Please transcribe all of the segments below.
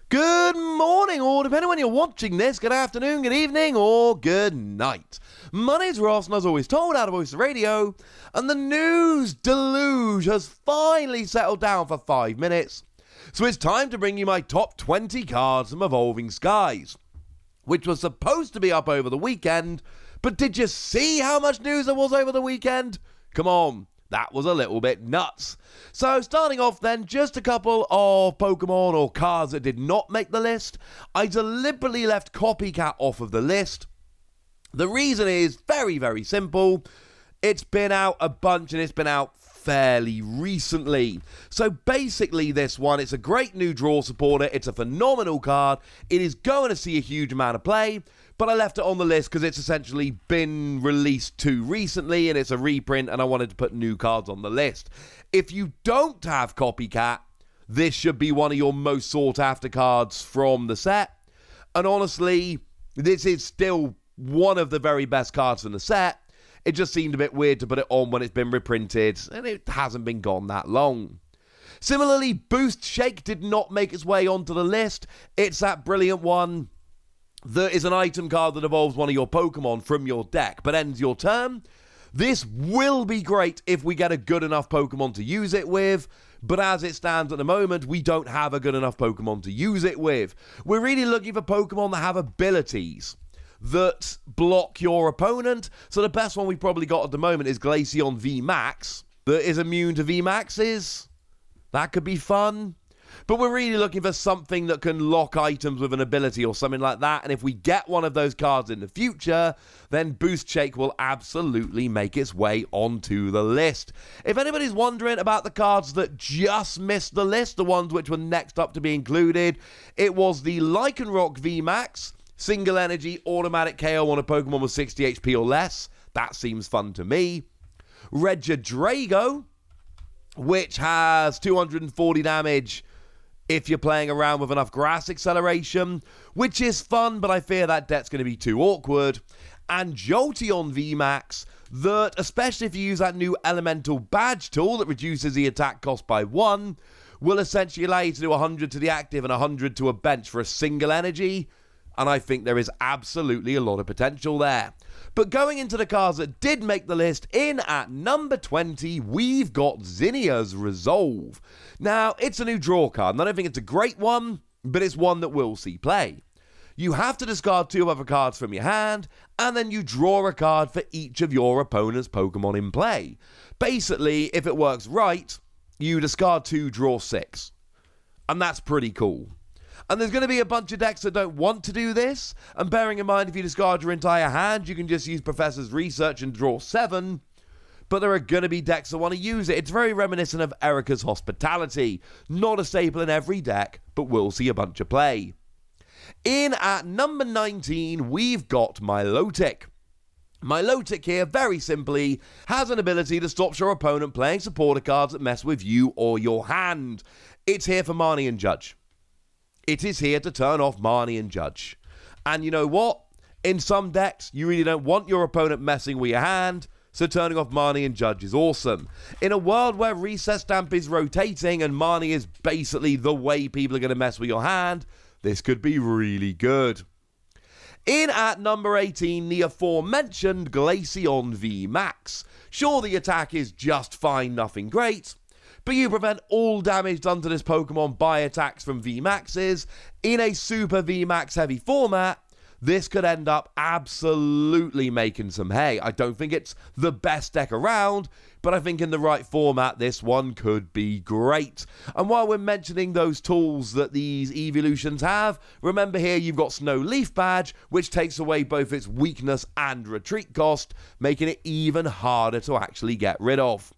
Good morning, or depending when you're watching this, good afternoon, good evening, or good night. My name's Ross, and as always told out of Voice of Radio, and the news deluge has finally settled down for 5 minutes. So it's time to bring you my top 20 cards from Evolving Skies, which was supposed to be up over the weekend, but did you see how much news there was over the weekend? Come on. That was a little bit nuts. So starting off then, just a couple of Pokemon or cards that did not make the list. I deliberately left Copycat off of the list. The reason is very, very simple. It's been out a bunch and it's been out fairly recently. So basically this one, it's a great new draw supporter. It's a phenomenal card. It is going to see a huge amount of play. But I left it on the list because it's essentially been released too recently and it's a reprint and I wanted to put new cards on the list. If you don't have Copycat, this should be one of your most sought after cards from the set. And honestly, this is still one of the very best cards from the set. It just seemed a bit weird to put it on when it's been reprinted and it hasn't been gone that long. Similarly, Boost Shake did not make its way onto the list. It's that brilliant one. There is an item card that evolves one of your Pokemon from your deck, but ends your turn. This will be great if we get a good enough Pokemon to use it with, but as it stands at the moment, we don't have a good enough Pokemon to use it with. We're really looking for Pokemon that have abilities that block your opponent, so the best one we've probably got at the moment is GLACEON VMAX, that is immune to VMAXs. That could be fun. But we're really looking for something that can lock items with an ability or something like that. And if we get one of those cards in the future, then Boost Shake will absolutely make its way onto the list. If anybody's wondering about the cards that just missed the list, the ones which were next up to be included, it was the Lycanroc VMAX, single energy, automatic KO on a Pokemon with 60 HP or less. That seems fun to me. Regidrago, which has 240 damage if you're playing around with enough grass acceleration, which is fun, but I fear that deck's going to be too awkward. And Jolteon VMAX, that, especially if you use that new elemental badge tool that reduces the attack cost by 1, will essentially allow you to do 100 to the active and 100 to a bench for a single energy. And I think there is absolutely a lot of potential there. But going into the cards that did make the list, in at number 20, we've got ZINNIA'S Resolve. Now, it's a new draw card, and I don't think it's a great one, but it's one that will see play. You have to discard 2 other cards from your hand, and then you draw a card for each of your opponent's Pokemon in play. Basically, if it works right, you discard 2, draw 6. And that's pretty cool. And there's going to be a bunch of decks that don't want to do this. And bearing in mind, if you discard your entire hand, you can just use Professor's Research and draw 7. But there are going to be decks that want to use it. It's very reminiscent of Erica's Hospitality. Not a staple in every deck, but we'll see a bunch of play. In at number 19, we've got MILOTIC. MILOTIC here, very simply, has an ability that stops your opponent playing supporter cards that mess with you or your hand. It's here for Marnie and Judge. It is here to turn off Marnie and Judge. And you know what? In some decks, you really don't want your opponent messing with your hand, so turning off Marnie and Judge is awesome. In a world where Recess Stamp is rotating and Marnie is basically the way people are going to mess with your hand, this could be really good. In at number 18, the aforementioned GLACEON VMAX. Sure, the attack is just fine, nothing great, but you prevent all damage done to this Pokemon by attacks from VMAXs. In a Super VMAX heavy format, this could end up absolutely making some hay. I don't think it's the best deck around, but I think in the right format, this one could be great. And while we're mentioning those tools that these evolutions have, remember here you've got Snow Leaf Badge, which takes away both its weakness and retreat cost, making it even harder to actually get rid of.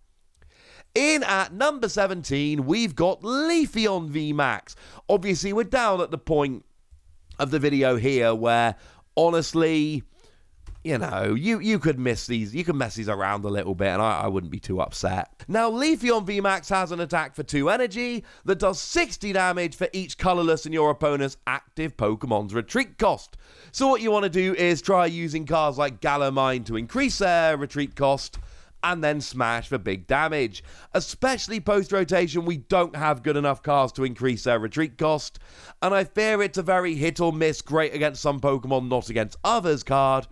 In at number 17, we've got LEAFEON VMAX. Obviously, we're down at the point of the video here where, honestly, you know, you could miss these, you can mess these around a little bit, and I wouldn't be too upset. Now, LEAFEON VMAX has an attack for 2 energy that does 60 damage for each colorless in your opponent's active Pokemon's retreat cost. So what you want to do is try using cards like Galamine to increase their retreat cost, and then smash for big damage. Especially post-rotation, we don't have good enough cards to increase their retreat cost, and I fear it's a very hit or miss, great against some Pokemon, not against others card,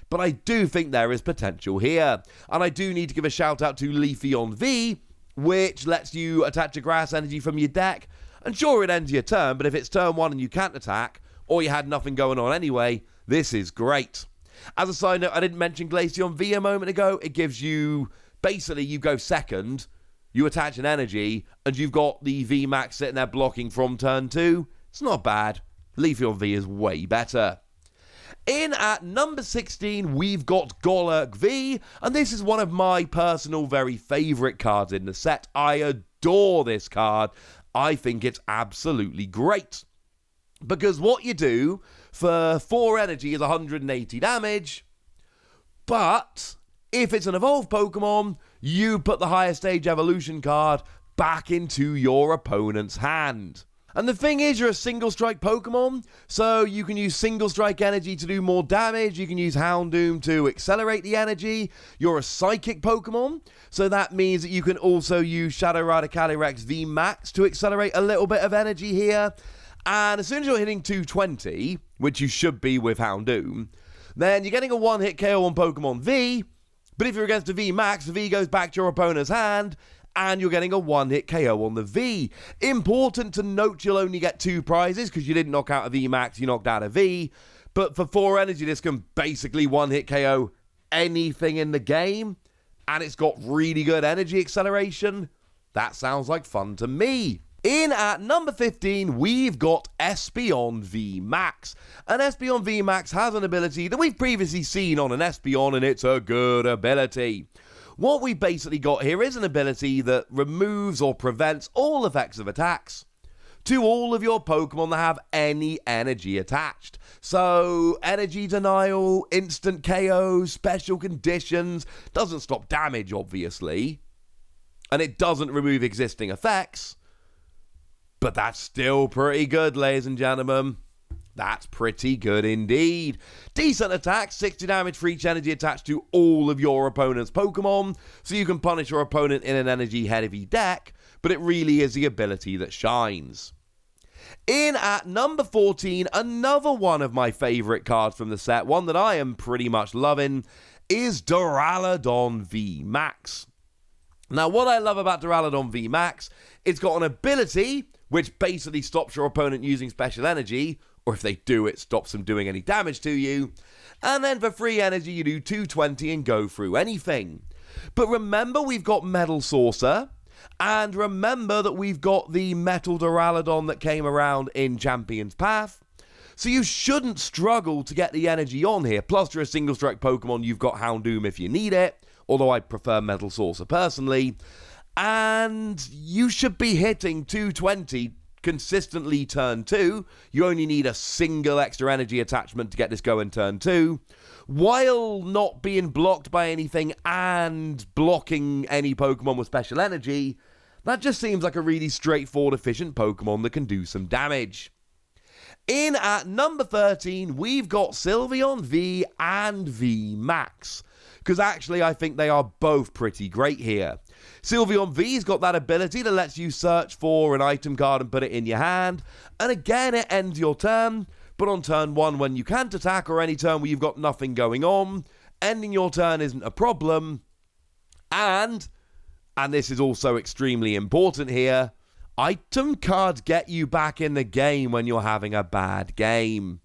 but I do think there is potential here. And I do need to give a shout out to LEAFEON V, which lets you attach a grass energy from your deck, and sure, it ends your turn, but if it's turn 1 and you can't attack, or you had nothing going on anyway, this is great. As a side note, I didn't mention GLACEON V a moment ago. It gives you, basically, you go second, you attach an energy, and you've got the VMAX sitting there blocking from turn 2. It's not bad. LEAFEON V is way better. In at number 16, we've got GOLURK V, and this is one of my personal very favourite cards in the set. I adore this card. I think it's absolutely great. Because what you do for 4 energy is 180 damage, but if it's an evolved Pokemon, you put the higher stage evolution card back into your opponent's hand. And the thing is, you're a single strike Pokemon, so you can use single strike energy to do more damage, you can use Houndoom to accelerate the energy, you're a psychic Pokemon, so that means that you can also use Shadow Rider Calyrex VMAX to accelerate a little bit of energy here. And as soon as you're hitting 220, which you should be with Houndoom, then you're getting a one-hit KO on Pokemon V, but if you're against a VMAX, the V goes back to your opponent's hand, and you're getting a one-hit KO on the V. Important to note, you'll only get 2 prizes, because you didn't knock out a VMAX, you knocked out a V, but for 4 energy, this can basically one-hit KO anything in the game, and it's got really good energy acceleration. That sounds like fun to me. In at number 15, we've got ESPEON VMAX. And ESPEON VMAX has an ability that we've previously seen on an ESPEON, and it's a good ability. What we basically got here is an ability that removes or prevents all effects of attacks to all of your Pokemon that have any energy attached. So, energy denial, instant KO, special conditions, doesn't stop damage, obviously, and it doesn't remove existing effects. But that's still pretty good, ladies and gentlemen. That's pretty good indeed. Decent attack, 60 damage for each energy attached to all of your opponent's Pokemon, so you can punish your opponent in an energy-heavy deck, but it really is the ability that shines. In at number 14, another one of my favourite cards from the set, one that I am pretty much loving, is DURALUDON VMAX. Now, what I love about DURALUDON VMAX, it's got an ability which basically stops your opponent using special energy, or if they do, it stops them doing any damage to you. And then for free energy, you do 220 and go through anything. But remember, we've got Metal Saucer, and remember that we've got the Metal Duraludon that came around in Champion's Path. So you shouldn't struggle to get the energy on here. Plus, you're a single strike Pokemon, you've got Houndoom if you need it, although I prefer Metal Saucer personally. And you should be hitting 220 consistently turn 2. You only need a single extra energy attachment to get this going turn 2, while not being blocked by anything and blocking any Pokemon with special energy. That just seems like a really straightforward, efficient Pokemon that can do some damage. In at number 13, we've got SYLVEON V and VMAX, because actually I think they are both pretty great here. SYLVEON V's got that ability that lets you search for an item card and put it in your hand, and again it ends your turn, but on turn 1 when you can't attack, or any turn where you've got nothing going on, ending your turn isn't a problem. And this is also extremely important here, item cards get you back in the game when you're having a bad game.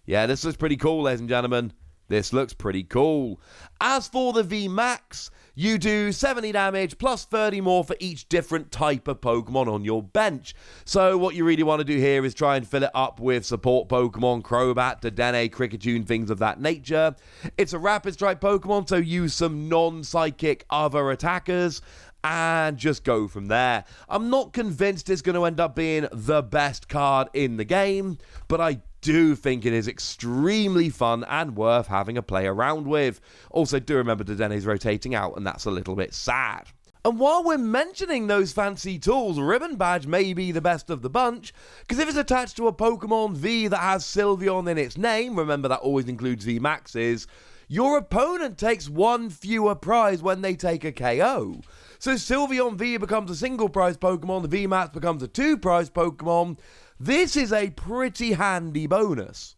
Yeah, this looks pretty cool, ladies and gentlemen. This looks pretty cool. As for the VMAX, you do 70 damage plus 30 more for each different type of Pokemon on your bench. So what you really want to do here is try and fill it up with support Pokemon, Crobat, Dedenne, Kricketune, things of that nature. It's a Rapid Strike Pokemon, so use some non-psychic other attackers and just go from there. I'm not convinced it's going to end up being the best card in the game, but I do think it is extremely fun and worth having a play around with. Also, do remember Dedenne's rotating out, and that's a little bit sad. And while we're mentioning those fancy tools, Ribbon Badge may be the best of the bunch, because if it's attached to a Pokemon V that has SYLVEON in its name, remember that always includes VMAXs, your opponent takes one fewer prize when they take a KO. So SYLVEON V becomes a single prize Pokemon, the VMAX becomes a 2-prize Pokemon. This is a pretty handy bonus.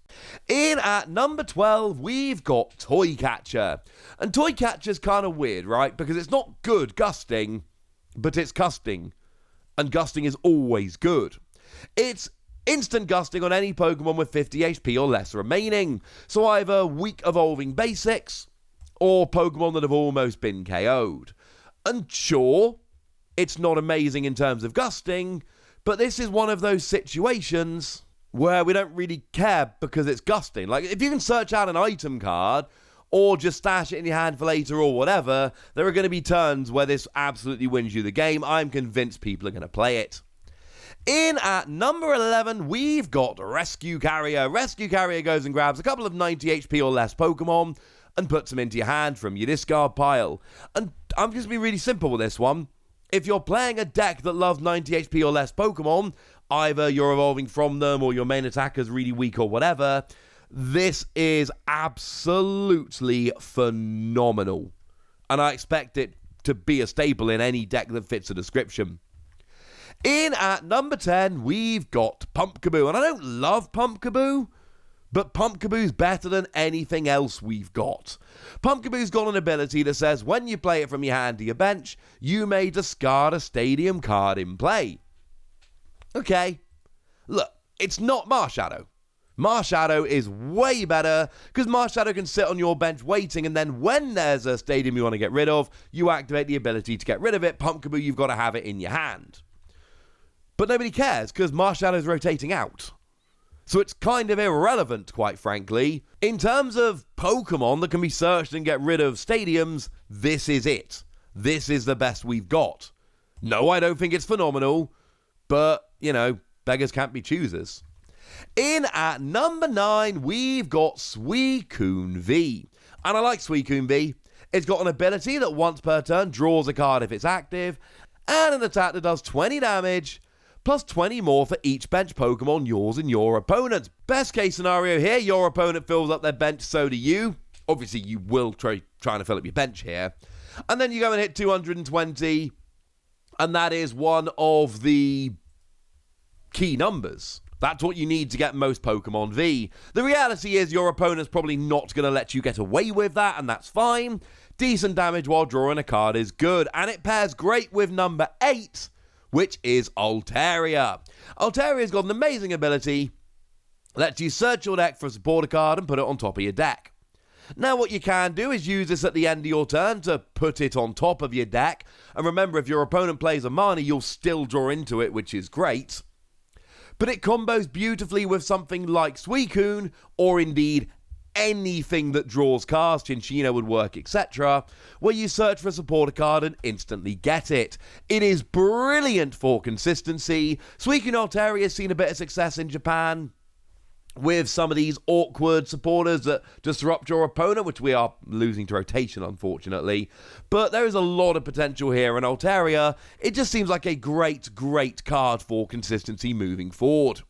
In at number 12, we've got Toy Catcher. And Toy Catcher's kind of weird, right? Because it's not good gusting, but it's gusting. And gusting is always good. It's instant gusting on any Pokemon with 50 HP or less remaining. So either weak evolving basics, or Pokemon that have almost been KO'd. And sure, it's not amazing in terms of gusting, but this is one of those situations where we don't really care because it's gusting. Like, if you can search out an item card, or just stash it in your hand for later or whatever, there are going to be turns where this absolutely wins you the game. I'm convinced people are going to play it. In at number 11, we've got Rescue Carrier. Rescue Carrier goes and grabs a couple of 90 HP or less Pokemon and puts them into your hand from your discard pile. And I'm just going to be really simple with this one. If you're playing a deck that loves 90 HP or less Pokemon, either you're evolving from them or your main attacker's really weak or whatever, this is absolutely phenomenal. And I expect it to be a staple in any deck that fits the description. In at number 10, we've got PUMPKABOO. And I don't love PUMPKABOO, but PUMPKABOO's better than anything else we've got. PUMPKABOO's got an ability that says when you play it from your hand to your bench, you may discard a stadium card in play. Okay, look, it's not Marshadow. Marshadow is way better because Marshadow can sit on your bench waiting, and then when there's a stadium you want to get rid of, you activate the ability to get rid of it. PUMPKABOO, you've got to have it in your hand. But nobody cares because Marshadow's rotating out. So it's kind of irrelevant, quite frankly. In terms of Pokemon that can be searched and get rid of stadiums, this is it. This is the best we've got. No, I don't think it's phenomenal, but, you know, beggars can't be choosers. In at number 9, we've got Suicune V. And I like Suicune V. It's got an ability that once per turn draws a card if it's active, and an attack that does 20 damage, plus 20 more for each bench Pokemon, yours and your opponent's. Best case scenario here, your opponent fills up their bench, so do you. Obviously, you will trying to fill up your bench here. And then you go and hit 220, and that is one of the key numbers. That's what you need to get most Pokemon V. The reality is your opponent's probably not going to let you get away with that, and that's fine. Decent damage while drawing a card is good, and it pairs great with number 8, which is Altaria. Altaria's got an amazing ability, lets you search your deck for a supporter card and put it on top of your deck. Now what you can do is use this at the end of your turn to put it on top of your deck, and remember, if your opponent plays a mana, you'll still draw into it, which is great. But it combos beautifully with something like Suicune, or indeed anything that draws cards, Chinchino would work, etc., where you search for a supporter card and instantly get it. It is brilliant for consistency. Suicune Altaria has seen a bit of success in Japan with some of these awkward supporters that disrupt your opponent, which we are losing to rotation, unfortunately. But there is a lot of potential here, and Altaria, it just seems like a great, great card for consistency moving forward.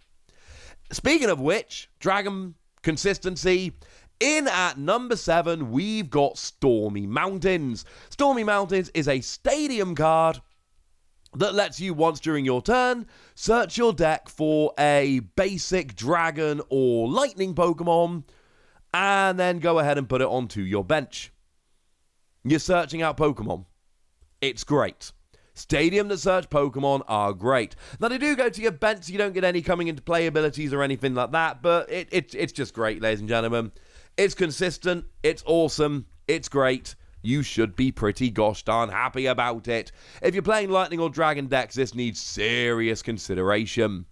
Speaking of which, Dragon consistency, in at number 7, we've got Stormy Mountains. Stormy Mountains is a stadium card that lets you, once during your turn, search your deck for a basic dragon or lightning Pokemon, and then go ahead and put it onto your bench. You're searching out Pokemon. It's great. Stadium that search Pokemon are great. Now, they do go to your bench, so you don't get any coming into play abilities or anything like that, but it's just great, ladies and gentlemen. It's consistent, it's awesome, it's great. You should be pretty gosh darn happy about it. If you're playing Lightning or Dragon decks, this needs serious consideration.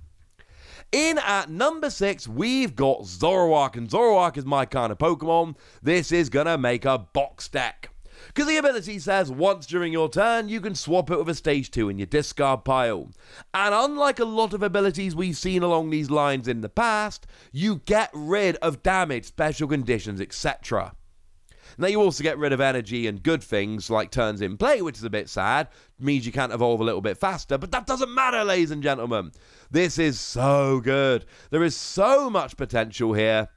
In at number 6, we've got Zoroark, and Zoroark is my kind of Pokemon. This is gonna make a box deck. Because the ability says once during your turn, you can swap it with a stage 2 in your discard pile. And unlike a lot of abilities we've seen along these lines in the past, you get rid of damage, special conditions, etc. Now, you also get rid of energy and good things like turns in play, which is a bit sad. Means you can't evolve a little bit faster, but that doesn't matter, ladies and gentlemen. This is so good. There is so much potential here.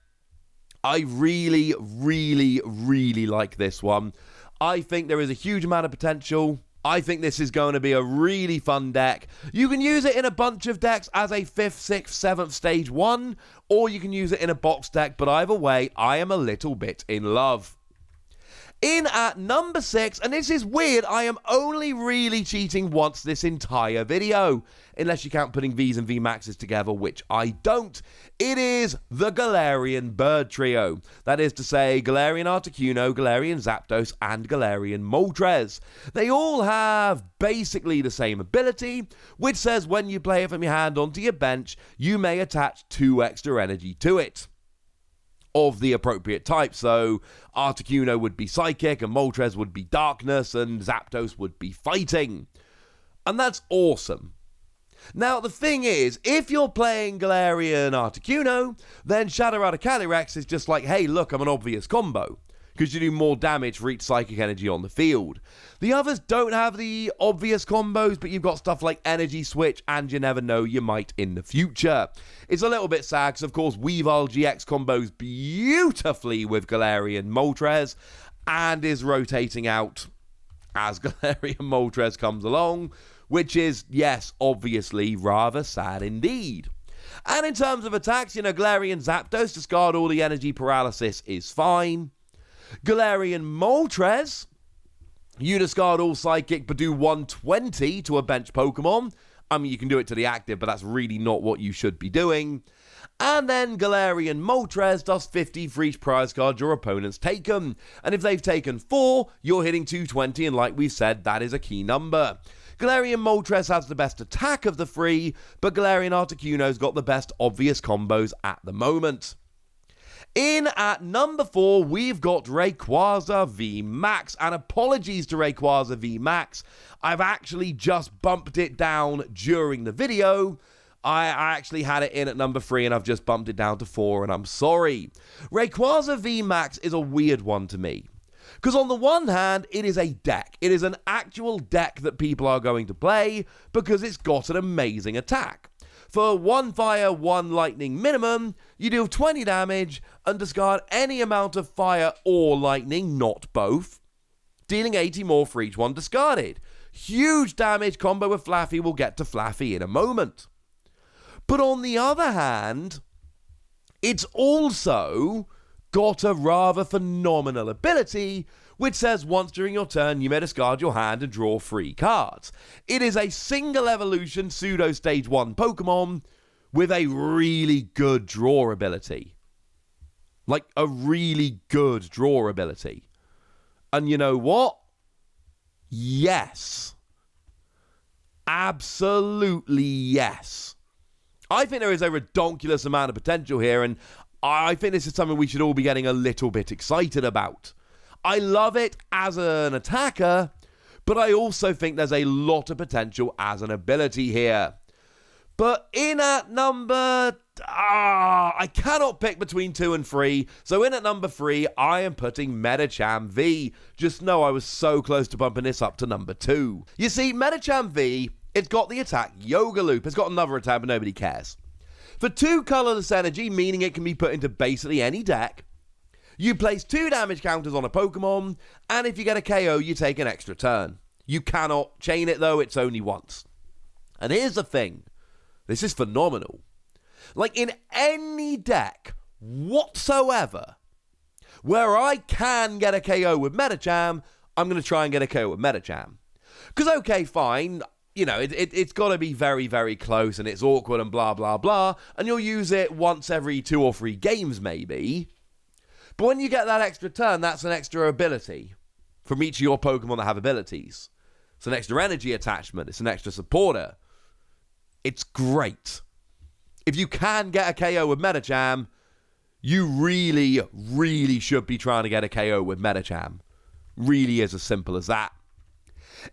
I really, really, really like this one. I think there is a huge amount of potential. I think this is going to be a really fun deck. You can use it in a bunch of decks as a 5th, 6th, 7th stage 1, or you can use it in a box deck, but either way, I am a little bit in love. In at number 6, and this is weird, I am only really cheating once this entire video, unless you count putting Vs and VMAXs together, which I don't. It is the Galarian Bird Trio. That is to say, Galarian Articuno, Galarian Zapdos, and Galarian Moltres. They all have basically the same ability, which says when you play it from your hand onto your bench, you may attach 2 extra energy to it of the appropriate type. So Articuno would be Psychic, and Moltres would be Darkness, and Zapdos would be Fighting. And that's awesome. Now, the thing is, if you're playing Galarian Articuno, then Shadow Rider Calyrex is just like, hey, look, I'm an obvious combo, because you do more damage for each psychic energy on the field. The others don't have the obvious combos, but you've got stuff like Energy Switch, and you never know, you might in the future. It's a little bit sad, because of course Weavile GX combos beautifully with Galarian Moltres, and is rotating out as Galarian Moltres comes along, which is, yes, obviously rather sad indeed. And in terms of attacks, Galarian Zapdos, discard all the energy paralysis is fine. Galarian Moltres, you discard all Psychic but do 120 to a bench Pokemon. I mean, you can do it to the active, but that's really not what you should be doing. And then Galarian Moltres does 50 for each prize card your opponent's taken. And if they've taken 4, you're hitting 220, and like we've said, that is a key number. Galarian Moltres has the best attack of the 3, but Galarian Articuno's got the best obvious combos at the moment. In at number 4, we've got Rayquaza VMAX, and apologies to Rayquaza VMAX, I've actually just bumped it down during the video. I actually had it in at number 3 and I've just bumped it down to 4, and I'm sorry. Rayquaza VMAX is a weird one to me, because on the one hand, it is a deck. It is an actual deck that people are going to play because it's got an amazing attack. For 1 fire, 1 lightning minimum, you deal 20 damage and discard any amount of fire or lightning, not both, dealing 80 more for each one discarded. Huge damage combo with Flaaffy. We'll get to Flaaffy in a moment. But on the other hand, it's also got a rather phenomenal ability, which says once during your turn you may discard your hand and draw 3 cards. It is a single evolution pseudo stage 1 Pokemon with a really good draw ability. Like a really good draw ability. And you know what? Yes. Absolutely yes. I think there is a redonkulous amount of potential here, and I think this is something we should all be getting a little bit excited about. I love it as an attacker, but I also think there's a lot of potential as an ability here. But in at number... I cannot pick between 2 and 3, so in at number 3, I am putting Medicham V. Just know I was so close to bumping this up to number 2. You see, Medicham V, it's got the attack Yoga Loop. It's got another attack, but nobody cares. For 2 colorless energy, meaning it can be put into basically any deck, you place 2 damage counters on a Pokemon, and if you get a KO, you take an extra turn. You cannot chain it, though. It's only once. And here's the thing. This is phenomenal. Like, in any deck whatsoever where I can get a KO with Medicham, I'm going to try and get a KO with Medicham. Because, okay, fine, it's got to be very, very close, and it's awkward and blah, blah, blah, and you'll use it once every 2 or 3 games, maybe. But when you get that extra turn, that's an extra ability from each of your Pokemon that have abilities. It's an extra energy attachment. It's an extra supporter. It's great. If you can get a KO with Medicham, you really, really should be trying to get a KO with Medicham. Really is as simple as that.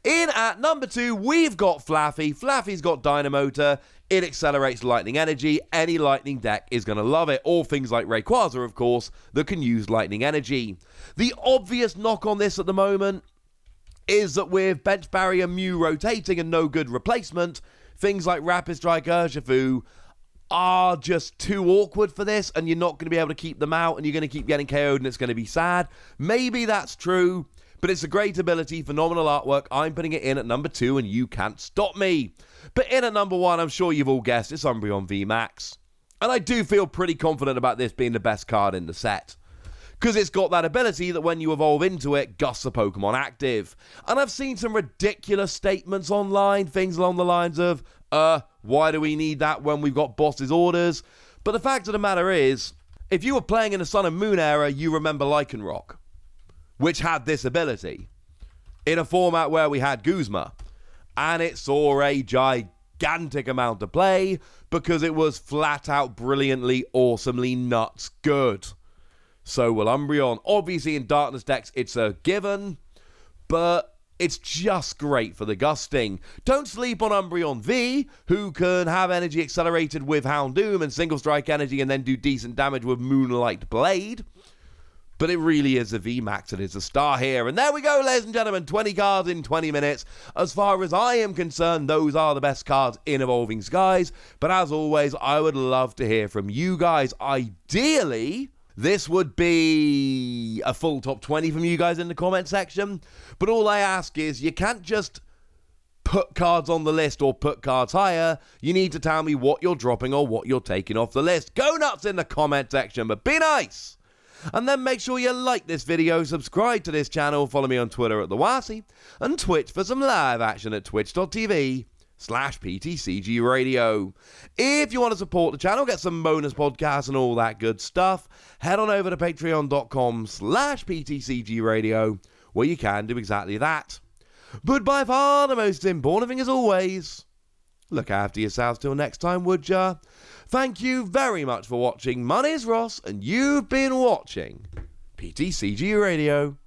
In at number 2, we've got Flaaffy. Flaaffy's got Dynamotor. It accelerates lightning energy. Any lightning deck is going to love it. All things like Rayquaza, of course, that can use lightning energy. The obvious knock on this at the moment is that with Bench Barrier Mew rotating and no good replacement, things like Rapid Strike Urshifu are just too awkward for this, and you're not going to be able to keep them out, and you're going to keep getting KO'd, and it's going to be sad. Maybe that's true, but it's a great ability, phenomenal artwork. I'm putting it in at number 2, and you can't stop me. But in at number 1, I'm sure you've all guessed, it's Umbreon VMAX. And I do feel pretty confident about this being the best card in the set, because it's got that ability that when you evolve into it, gusts a Pokemon active. And I've seen some ridiculous statements online, things along the lines of, why do we need that when we've got boss's orders? But the fact of the matter is, if you were playing in the Sun and Moon era, you remember Lycanroc, which had this ability, in a format where we had Guzma. And it saw a gigantic amount of play, because it was flat out brilliantly, awesomely nuts good. So will Umbreon. Obviously in Darkness decks it's a given, but it's just great for the gusting. Don't sleep on Umbreon V, who can have energy accelerated with Houndoom and single strike energy and then do decent damage with Moonlight Blade. But it really is a VMAX. It is a star here. And there we go, ladies and gentlemen. 20 cards in 20 minutes. As far as I am concerned, those are the best cards in Evolving Skies. But as always, I would love to hear from you guys. Ideally, this would be a full top 20 from you guys in the comment section. But all I ask is, you can't just put cards on the list or put cards higher. You need to tell me what you're dropping or what you're taking off the list. Go nuts in the comment section, but be nice. And then make sure you like this video, subscribe to this channel, follow me on Twitter at TheWasi, and Twitch for some live action at twitch.tv/PTCG Radio. If you want to support the channel, get some bonus podcasts and all that good stuff, head on over to patreon.com/PTCG Radio, where you can do exactly that. But by far the most important thing as always, look after yourselves till next time, would ya? Thank you very much for watching. My name's Ross, and you've been watching PTCG Radio.